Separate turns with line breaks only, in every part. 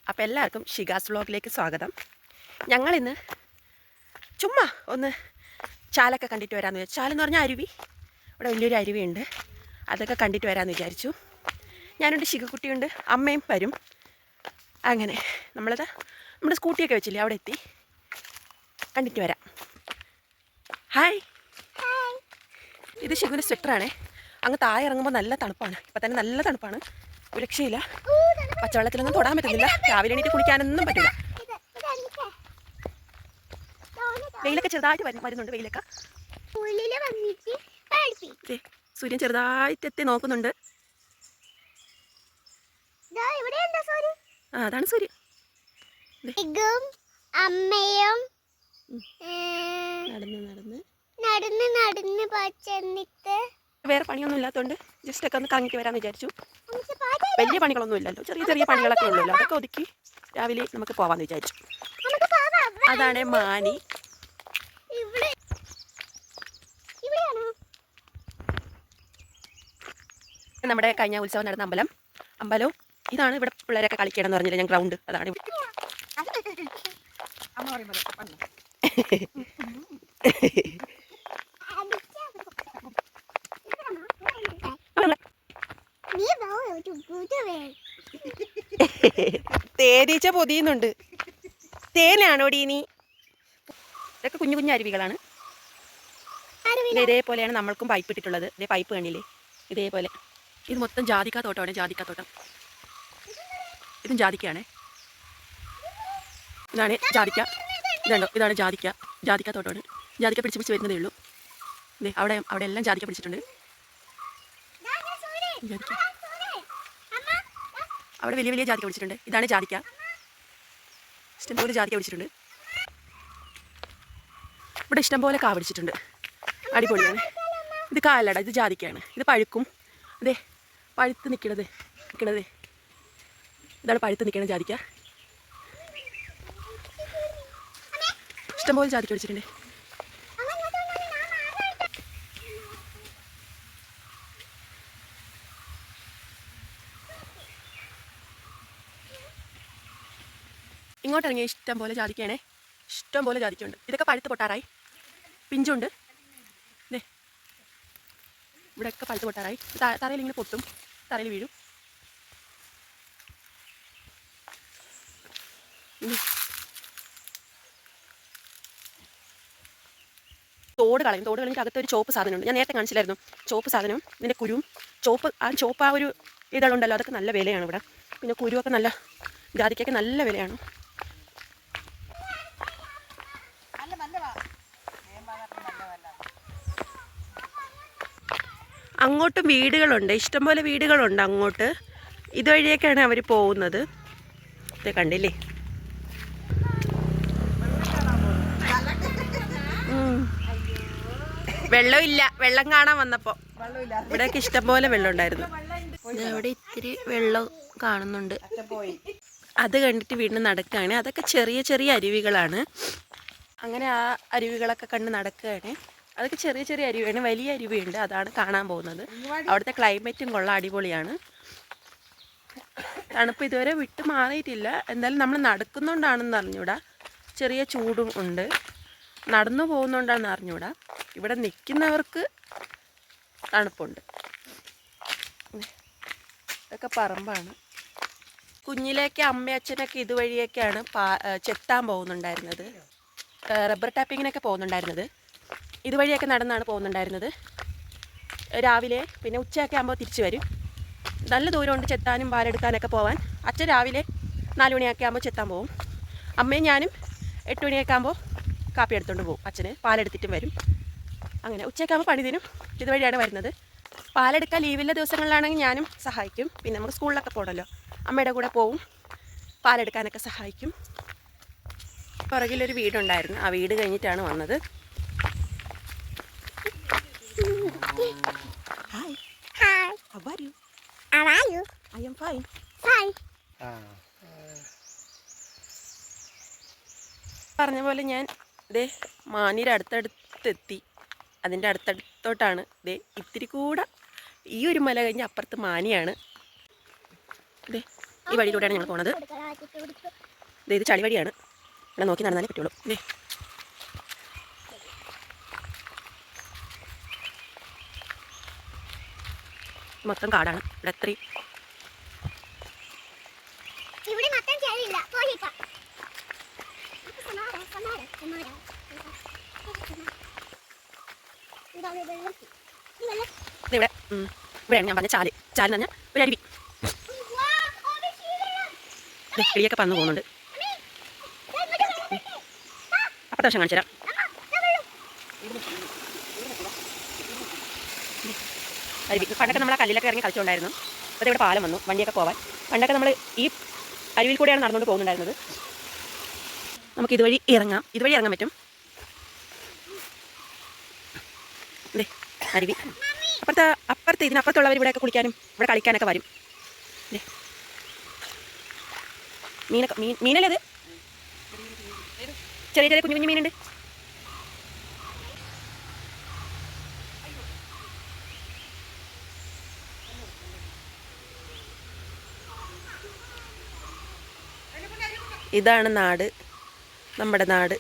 അപ്പോൾ എല്ലാവർക്കും ഷിഗാസ് വ്ലോഗിലേക്ക് സ്വാഗതം. ഞങ്ങളിന്ന് ചുമ്മാ ഒന്ന് ചാലൊക്കെ കണ്ടിട്ട് വരാമെന്ന് വിചാരിച്ചു. ചാലെന്ന് പറഞ്ഞാൽ അരുവി, ഇവിടെ വലിയൊരു അരുവിയുണ്ട്, അതൊക്കെ കണ്ടിട്ട് വരാമെന്ന് വിചാരിച്ചു. ഞാനുണ്ട്, ശിഖക്കുട്ടിയുണ്ട്, അമ്മയും വരും. അങ്ങനെ നമ്മുടെ സ്കൂട്ടിയൊക്കെ വെച്ചില്ലേ, അവിടെ എത്തി കണ്ടിട്ട് വരാം. ഹായ്, ഇത് ശിഖുവിൻ്റെ സ്വെറ്ററാണേ. അങ്ങ് താഴെ ഇറങ്ങുമ്പോൾ നല്ല തണുപ്പാണ്. ഇപ്പം തന്നെ നല്ല തണുപ്പാണ്, ഒരു രക്ഷയില്ല. പച്ചവെള്ളത്തിലൊന്നും തൊടാൻ പറ്റുന്നില്ല. രാവിലെ എണീറ്റ് കുളിക്കാനൊന്നും പറ്റില്ല. വെയിലൊക്കെ ചെറുതായിട്ട് വരുന്നുണ്ട്. വെയിലൊക്കെ സൂര്യൻ ചെറുതായിട്ട് എത്തി നോക്കുന്നുണ്ട്. ആ, അതാണ് സൂര്യൻ.
അമ്മയും നടന്ന് ചെന്നിട്ട്
വേറെ പണിയൊന്നും ഇല്ലാത്തതുകൊണ്ട് ജസ്റ്റ് ഒക്കെ ഒന്ന് കറങ്ങിട്ട് വരാമെന്ന് വിചാരിച്ചു. വലിയ പണികളൊന്നും ഇല്ലല്ലോ, ചെറിയ ചെറിയ പണികളൊക്കെ ഉള്ളല്ലോ. അതൊക്കെ ഒതുക്കി രാവിലെ നമുക്ക് പോവാമെന്ന് വിചാരിച്ചു. അതാണ് മാനി. നമ്മുടെ കഴിഞ്ഞ ഉത്സവം നടന്ന അമ്പലവും ഇതാണ്. ഇവിടെ പിള്ളേരൊക്കെ കളിക്കണമെന്ന് പറഞ്ഞില്ല ഞാൻ, ഗ്രൗണ്ട് അതാണ്. തേനീച്ച പൊതിയുന്നുണ്ട്. തേനാണോ ഡീനി? ഇതൊക്കെ കുഞ്ഞു കുഞ്ഞു അരുവികളാണ്. ഇതേപോലെയാണ് നമ്മൾക്കും പൈപ്പ് ഇട്ടിട്ടുള്ളത്. ഇതേ പൈപ്പ് കണ്ടില്ലേ, ഇതേപോലെ. ഇത് മൊത്തം ജാതിക്ക തോട്ടമാണ്, ജാതിക്ക തോട്ടം. ഇതും ജാതിക്കയാണേ. ഇതാണ് ജാതിക്ക, ഇതുണ്ടോ, ഇതാണ് ജാതിക്ക തോട്ടമാണ്. ജാതിക്ക പിടിച്ച് വരുന്നതേ ഉള്ളൂ. ഇതേ അവിടെ എല്ലാം ജാതിക്ക പിടിച്ചിട്ടുണ്ട്. അവിടെ വലിയ വലിയ ജാതിക്ക പിടിച്ചിട്ടുണ്ട്. ഇതാണ് ജാതിക്ക, ഇഷ്ടംപോലെ ജാതിക്ക പിടിച്ചിട്ടുണ്ട്. ഇവിടെ ഇഷ്ടംപോലെ കാ പിടിച്ചിട്ടുണ്ട്, അടിപൊളിയാണ്. ഇത് കാലട, ഇത് ജാതിക്കയാണ്. ഇത് പഴുക്കും. അതെ, പഴുത്ത് നിൽക്കണത് ഇതാണ് പഴുത്ത് നിൽക്കണ ജാതിക്ക. ഇഷ്ടംപോലെ ജാതിക്ക പിടിച്ചിട്ടുണ്ട്. ഇങ്ങോട്ടിറങ്ങിയ ഇഷ്ടം പോലെ ജാതിക്കയാണേ, ഇഷ്ടം പോലെ ജാതിക്കുണ്ട്. ഇതൊക്കെ പഴുത്ത് പൊട്ടാറായി, പിഞ്ചുണ്ട്. ഇതേ ഇവിടെയൊക്കെ പഴുത്ത് പൊട്ടാറായി. തറയിൽ ഇങ്ങനെ പൊട്ടും, തറയിൽ വീഴും. തോട് കളഞ്ഞിട്ട് അകത്തൊരു ചോപ്പ് സാധനമുണ്ട്. ഞാൻ നേരത്തെ കാണിച്ചില്ലായിരുന്നു. ചോപ്പ് സാധനവും ഇതിൻ്റെ കുരുവും ചോപ്പ് ആ ഒരു ഇതളുണ്ടല്ലോ, അതൊക്കെ നല്ല വിലയാണ് ഇവിടെ. പിന്നെ കുരുവൊക്കെ നല്ല, ജാതിക്കൊക്കെ നല്ല വിലയാണ്. അങ്ങോട്ടും വീടുകളുണ്ട്, ഇഷ്ടംപോലെ വീടുകളുണ്ട് അങ്ങോട്ട്. ഇതുവഴിയൊക്കെയാണ് അവർ പോകുന്നത്. ഇത് കണ്ടില്ലേ, വെള്ളമില്ല. വെള്ളം കാണാൻ വന്നപ്പോൾ ഇവിടെയൊക്കെ ഇഷ്ടംപോലെ വെള്ളം ഉണ്ടായിരുന്നു. ഇവിടെ ഇത്തിരി വെള്ളം കാണുന്നുണ്ട്. അത് കണ്ടിട്ട് വീണ്ടും നടക്കുകയാണ്. അതൊക്കെ ചെറിയ ചെറിയ അരുവികളാണ്. അങ്ങനെ ആ അരുവികളൊക്കെ കണ്ട് നടക്കുകയാണ്. അതൊക്കെ ചെറിയ ചെറിയ അരുവിയാണ്. വലിയ അരുവിയുണ്ട്, അതാണ് കാണാൻ പോകുന്നത്. അവിടുത്തെ ക്ലൈമറ്റും കൊള്ളാം, അടിപൊളിയാണ്. തണുപ്പ് ഇതുവരെ വിട്ട് മാറിയിട്ടില്ല. എന്തായാലും നമ്മൾ നടക്കുന്നുണ്ടാണെന്ന് അറിഞ്ഞൂടാ. ചെറിയ ചൂടും ഉണ്ട്. നടന്നു പോകുന്നുണ്ടാണെന്ന് അറിഞ്ഞൂടാ. ഇവിടെ നിൽക്കുന്നവർക്ക് തണുപ്പുണ്ട്. ഇതൊക്കെ പറമ്പാണ്. കുഞ്ഞിലേക്ക് അമ്മയച്ഛനൊക്കെ ഇതുവഴിയൊക്കെയാണ് ചെത്താൻ പോകുന്നുണ്ടായിരുന്നത്. റബ്ബർ ടാപ്പിങ്ങിനൊക്കെ പോകുന്നുണ്ടായിരുന്നത്. ഇതുവഴിയൊക്കെ നടന്നാണ് പോകുന്നുണ്ടായിരുന്നത് രാവിലെ. പിന്നെ ഉച്ചയൊക്കെ ആകുമ്പോൾ തിരിച്ചു വരും. നല്ല ദൂരമുണ്ട് ചെത്താനും പാലെടുക്കാനൊക്കെ പോകാൻ. അച്ഛൻ രാവിലെ 4 മണിയൊക്കെ ആകുമ്പോൾ ചെത്താൻ പോകും. അമ്മയും ഞാനും 8 മണിയൊക്കെ ആകുമ്പോൾ കാപ്പി എടുത്തുകൊണ്ട് പോകും. അച്ഛന് പാലെടുത്തിട്ടും വരും. അങ്ങനെ ഉച്ചയ്ക്കാകുമ്പോൾ പണി തരും. ഇതുവഴിയാണ് വരുന്നത്. പാലെടുക്കാൻ ലീവില്ല ദിവസങ്ങളിലാണെങ്കിൽ ഞാനും സഹായിക്കും. പിന്നെ നമുക്ക് സ്കൂളിലൊക്കെ പോകണമല്ലോ, അമ്മയുടെ കൂടെ പോവും, പാലെടുക്കാനൊക്കെ സഹായിക്കും. പുറകിലൊരു വീടുണ്ടായിരുന്നു, ആ വീട് കഴിഞ്ഞിട്ടാണ് വന്നത്. Hi.
Hi.
How are you?
How are you?
I am fine.
Fine.
പറഞ്ഞ പോലെ ഞാൻ ദേ മാനിയുടെ അടുത്തടുത്തെത്തി. അതിൻ്റെ അടുത്തടുത്തോട്ടാണ് ദേ ഇത്തിരി കൂടെ ഈ ഒരു മല കഴിഞ്ഞ് അപ്പുറത്ത് മാനിയാണ്. ദേ ഈ വഴിയിലൂടെയാണ് ഞങ്ങൾ പോണത്. ഇത് ചളി വഴിയാണ്, ഇവിടെ നോക്കി നടന്നാലേ പറ്റുള്ളൂ. മൊത്തം കാടാണ് ഇവിടെ. അത്രയും ഇവിടെ ഇവിടെയാണ് ഞാൻ പറഞ്ഞ ചാല് എന്ന് പറഞ്ഞാൽ ഒരു അരുവി. കിളിയൊക്കെ പറന്നു പോകുന്നുണ്ട്. അപ്പത്തെ വശം കാണിച്ചു തരാം. അരുവി പണ്ടൊക്കെ നമ്മൾ ആ കല്ലിലൊക്കെ ഇറങ്ങി കളിച്ചുകൊണ്ടായിരുന്നു. അപ്പോൾ ഇവിടെ പാലം വന്നു വണ്ടിയൊക്കെ പോകാൻ. പണ്ടൊക്കെ നമ്മൾ ഈ അരുവിൽ കൂടെയാണ് നടന്നുകൊണ്ട് പോകുന്നുണ്ടായിരുന്നത്. നമുക്ക് ഇതുവഴി ഇറങ്ങാൻ പറ്റും. അതെ അരുവി. ഇതിനപ്പുറത്തുള്ളവർ ഇവിടെയൊക്കെ കുളിക്കാനും ഇവിടെ കളിക്കാനൊക്കെ വരും. മീനല്ലേ അത്? ചെറിയ ചെറിയ കുഞ്ഞു കുഞ്ഞു മീനുണ്ട്. ഇതാണ് നാട്, നമ്മുടെ നാട്.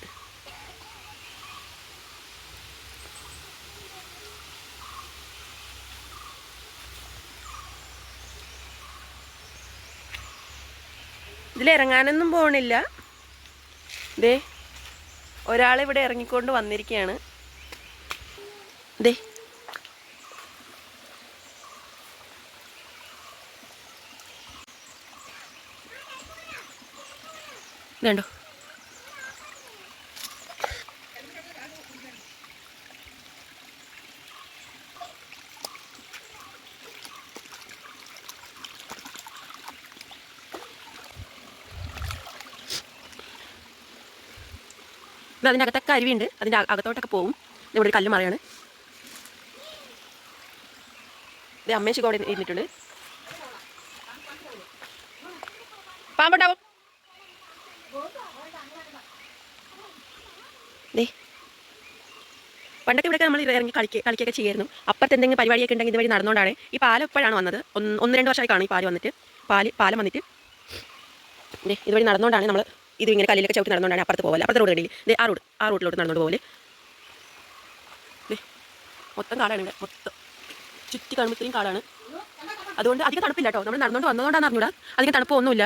ഇതിലിറങ്ങാനൊന്നും പോകണില്ല. ദേ ഒരാളിവിടെ ഇറങ്ങിക്കൊണ്ട് വന്നിരിക്കുകയാണ്. ദേ വേണ്ടോ? ഇത് അതിൻ്റെ അകത്തൊക്കെ അരുവിയുണ്ട്. അതിൻ്റെ അകത്തോട്ടൊക്കെ പോകും. ഇവിടെ ഒരു കല്ല് മറയാണ്. ഇത് അമ്മേശി കൂടെ ഇരുന്നിട്ടുണ്ട്. പാമ്പുണ്ടാവും. ദേ പണ്ടൊക്കെ ഇവിടെയൊക്കെ നമ്മൾ ഇറങ്ങി കളിക്കുകയൊക്കെ ചെയ്യായിരുന്നു. അപ്പുറത്ത് എന്തെങ്കിലും പരിപാടിയൊക്കെ ഉണ്ടെങ്കിൽ ഇതുവഴി നടന്നുകൊണ്ടാണ്. ഈ പാലം ഇപ്പോഴാണ് വന്നത്. 1-2 വർഷമായി കാണും ഈ പാലം വന്നിട്ട്. പാലം വന്നിട്ട് ഇതുവഴി നടന്നുകൊണ്ടാണ് നമ്മൾ ഇത് ഇങ്ങനെ കല്ലിലൊക്കെ ചവിട്ടി നടന്നുകൊണ്ടാണ് അപ്പുറത്ത് പോകല്. അപ്പുറത്തെ റോഡ് കണ്ടില്ലേ? ആ റോഡിലോട്ട് നടന്നുകൊണ്ട് പോകല്. മൊത്തം കാടാണ് ഇവിടെ. മൊത്തം ചുറ്റി കാണുമ്പോൾ ഇത്രയും കാടാണ്. അതുകൊണ്ട് അധികം തണുപ്പില്ല കേട്ടോ. നമ്മൾ നടന്നുകൊണ്ട് വന്നതുകൊണ്ടാണ് അറിഞ്ഞൂടാ. അധികം തണുപ്പൊന്നുമില്ല.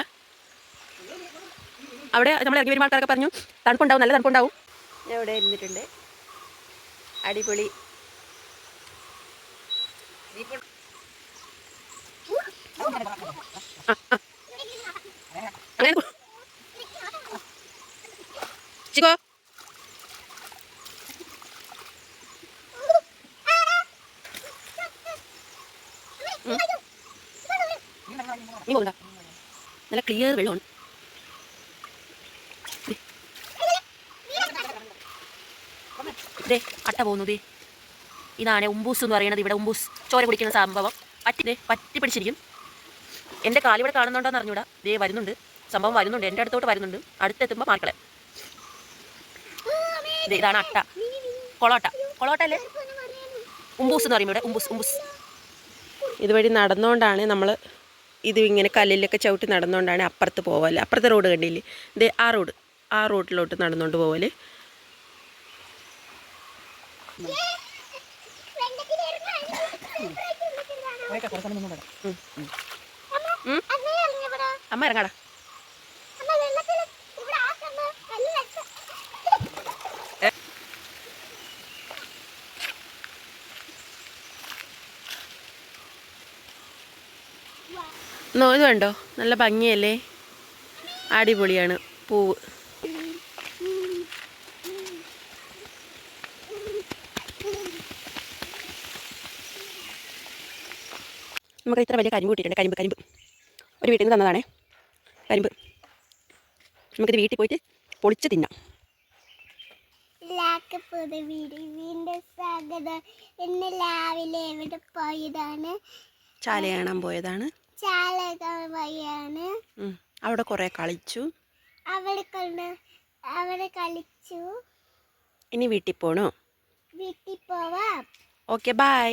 അവിടെ നമ്മൾ ഇറങ്ങി വരുമ്പോൾ ആൾക്കാരൊക്കെ പറഞ്ഞു തണുപ്പുണ്ടാവും, നല്ല തണുപ്പുണ്ടാവും. ഞാൻ ഇവിടെ ഇരുന്നിട്ടുണ്ട്. അടിപൊളി. അങ്ങനെ ചിക്കോ നീ പോകണ്ട. നല്ല ക്ലിയർ വെള്ളമാണ്. അട്ട പോകുന്നത് ഇതാണ് ഉമ്പൂസ് എന്ന് പറയുന്നത്. ഇവിടെ ഉമ്പൂസ് ചോര കുടിക്കുന്ന സംഭവം പറ്റി പിടിച്ചിരിക്കും. എൻ്റെ കാലിവിടെ കാണുന്നുണ്ടോയെന്ന് അറിഞ്ഞൂടാ. വരുന്നുണ്ട്, സംഭവം വരുന്നുണ്ട്, എൻ്റെ അടുത്തോട്ട് വരുന്നുണ്ട്. അടുത്തെത്തുമ്പോൾ മാർക്കളെ. ഇതാണ് അട്ട, കൊളോട്ട അല്ലേ? ഉമ്പൂസ് എന്ന് പറയുമ്പോൾ ഇവിടെ ഉമ്പൂസ്. ഇതുവഴി നടന്നുകൊണ്ടാണ് നമ്മൾ ഇത് ഇങ്ങനെ കല്ലിലൊക്കെ ചവിട്ടി നടന്നുകൊണ്ടാണ് അപ്പുറത്ത് പോവല്. അപ്പുറത്തെ റോഡ് കണ്ടില്ലേ? ആ റോഡിലോട്ട് നടന്നുകൊണ്ട് പോവല്. അമ്മ ഇറങ്ങാടാ. ഇത് കണ്ടോ, നല്ല ഭംഗിയല്ലേ? അടിപൊളിയാണ് പൂവ്. നമുക്ക് ഇത്ര വലിയ കരിമ്പ് കിട്ടിയിട്ടുണ്ട്. കരിമ്പ് ഒരു വീട്ടിൽ നിന്ന് തന്നതാണേ കരിമ്പ്. നമുക്കിത് വീട്ടിൽ പോയിട്ട് പൊളിച്ച് തിന്നാം.
ഇന്ന് രാവിലെ എവിടെ പോയതാണ്?
ചാല കാണാൻ പോയതാണ്. അവിടെ കുറെ കളിച്ചു.
അവിടെ കളിച്ചു.
ഇനി വീട്ടിൽ പോണോ?
വീട്ടിൽ പോവാം.
Okay, by.